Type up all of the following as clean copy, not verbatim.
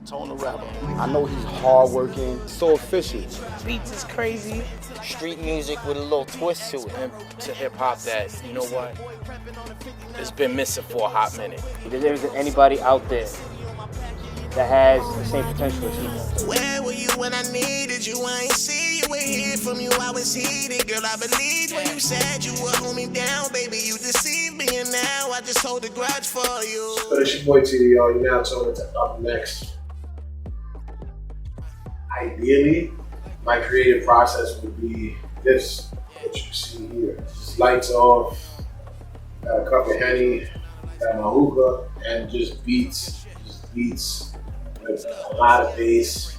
Tone the Rebel. I know he's hardworking, so efficient. Beats is crazy. Street music with a little twist to it. And to hip hop that, you know what, it's been missing for a hot minute. There isn't anybody out there that has the same potential as he does. Where were you when I needed you? I ain't see you, ain't hear from you. I was heated, girl. I believed when you said you would hold me down, baby. You deceived me, and now I just hold a grudge for you. But it's your boy TDR. You're now tuned to Up Next. Ideally, my creative process would be this, what you see here. Just lights off, got a cup of Henny, got my hookah, and just beats with a lot of bass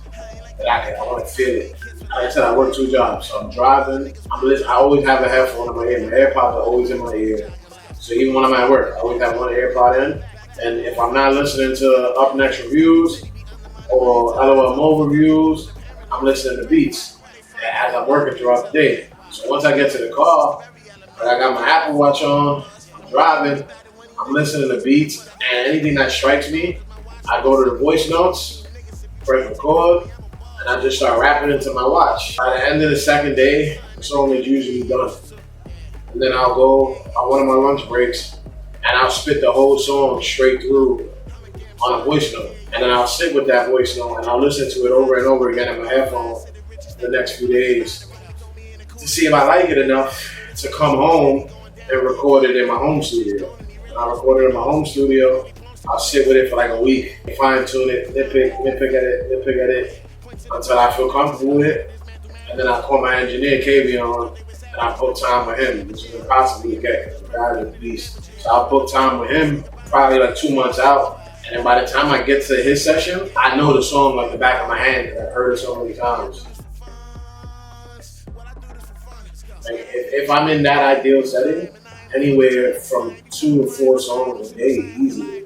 that I want to feel it. Like I said, I work 2 jobs, so I'm driving, I'm listening. I always have a headphone in my ear. My AirPods are always in my ear. So even when I'm at work, I always have one AirPod in. And if I'm not listening to Up Next reviews or LOL reviews, I'm listening to beats as I'm working throughout the day. So once I get to the car, I got my Apple Watch on, I'm driving, I'm listening to beats, and anything that strikes me, I go to the voice notes, press record, and I just start rapping into my watch. By the end of the second day, the song is usually done. And then I'll go on one of my lunch breaks, and I'll spit the whole song straight through on a voice note. And then I'll sit with that voice note, and I'll listen to it over and over again in my headphones the next few days to see if I like it enough to come home and record it in my home studio. When I record it in my home studio, I'll sit with it for like a week, fine tune it, nitpick at it until I feel comfortable with it. And then I call my engineer, KB, on, and I book time with him, which is impossible to get. The guy is a beast. So I'll book time with him probably like 2 months out. And then by the time I get to his session, I know the song like the back of my hand because I've heard it so many times. Like if I'm in that ideal setting, anywhere from 2 to 4 songs a day, easily.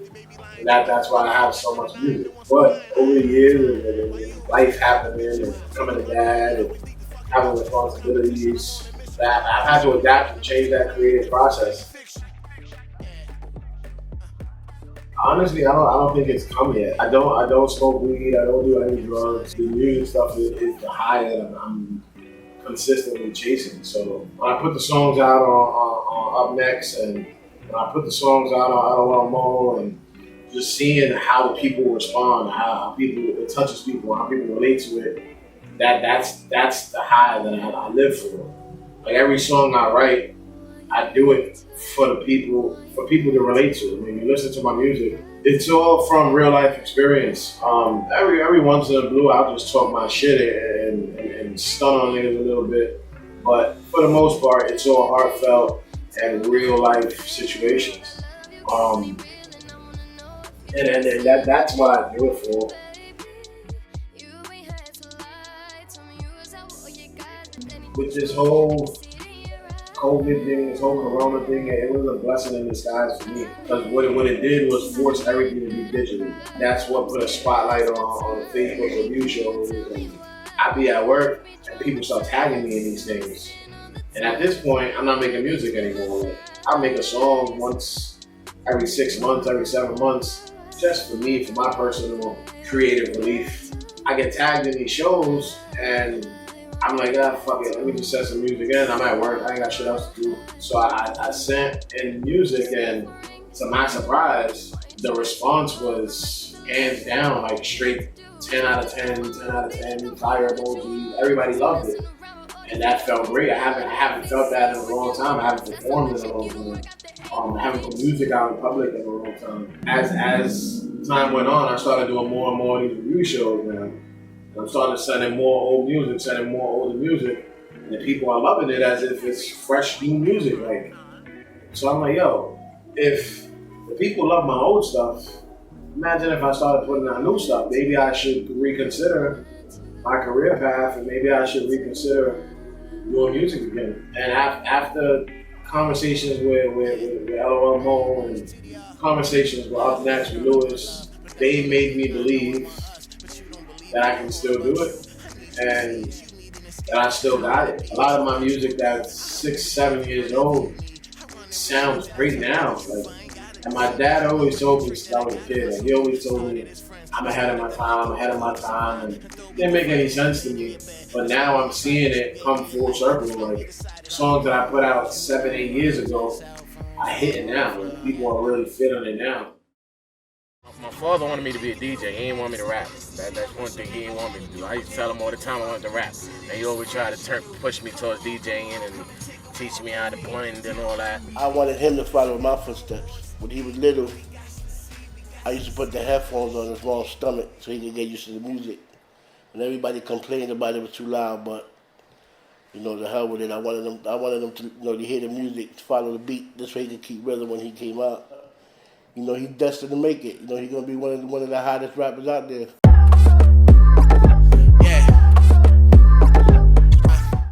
And that's why I have so much music. But over the years, and life happening, and becoming a dad, and having responsibilities, that I've had to adapt and change that creative process. Honestly, I don't think it's come yet. I don't smoke weed. I don't do any drugs. The music stuff is the high that I'm consistently chasing. So when I put the songs out on Up Next, and when I put the songs out on LOL and just seeing how the people respond, how people, it touches people, how people relate to it, that's the high that I live for. Like every song I write, I do it for people to relate to. When you listen to my music, it's all from real life experience. Every once in a blue, I'll just talk my shit and stun on niggas a little bit. But for the most part, it's all heartfelt and real life situations. And that's what I do it for. With this whole COVID thing, this whole Corona thing, it was a blessing in disguise for me. Because what it did was force everything to be digital. That's what put a spotlight on the Facebook review shows. And I'd be at work and people start tagging me in these things. And at this point, I'm not making music anymore. I make a song once every 6 months, every 7 months, just for me, for my personal creative relief. I get tagged in these shows and I'm like, fuck it, let me just set some music in. I'm at work, I ain't got shit else to do. So I sent in music, and to my surprise, the response was hands down, like straight 10 out of 10, 10 out of 10, fire emojis. Everybody loved it. And that felt great. I haven't felt that in a long time. I haven't performed in a long time. I haven't put music out in public in a long time. As time went on, I started doing more and more of these review shows now. I'm starting to send in more old music, sending more older music, and the people are loving it as if it's fresh new music. Like, so I'm like, yo, if the people love my old stuff, imagine if I started putting out new stuff. Maybe I should reconsider my career path, and maybe I should reconsider doing music again. And after conversations with LOL Mo and conversations with Up Next with Lewis, they made me believe that I can still do it and that I still got it. A lot of my music that's 6, 7 years old sounds great now. Like And my dad always told me since I was a kid, like, he always told me, I'm ahead of my time, I'm ahead of my time. And it didn't make any sense to me. But now I'm seeing it come full circle. Like, songs that I put out 7, 8 years ago, I hit it now. Like, people are really feeling it now. My father wanted me to be a DJ. He didn't want me to rap. That's one thing he didn't want me to do. I used to tell him all the time I wanted to rap. And he always tried to push me towards DJing and teach me how to blend and all that. I wanted him to follow my footsteps. When he was little, I used to put the headphones on his long stomach so he could get used to the music. And everybody complained about it was too loud, but you know, the hell with it. I wanted them to, you know, to hear the music, to follow the beat. This way he could keep rhythm when he came out. You know, he's destined to make it. You know, he's gonna be one of the hottest rappers out there.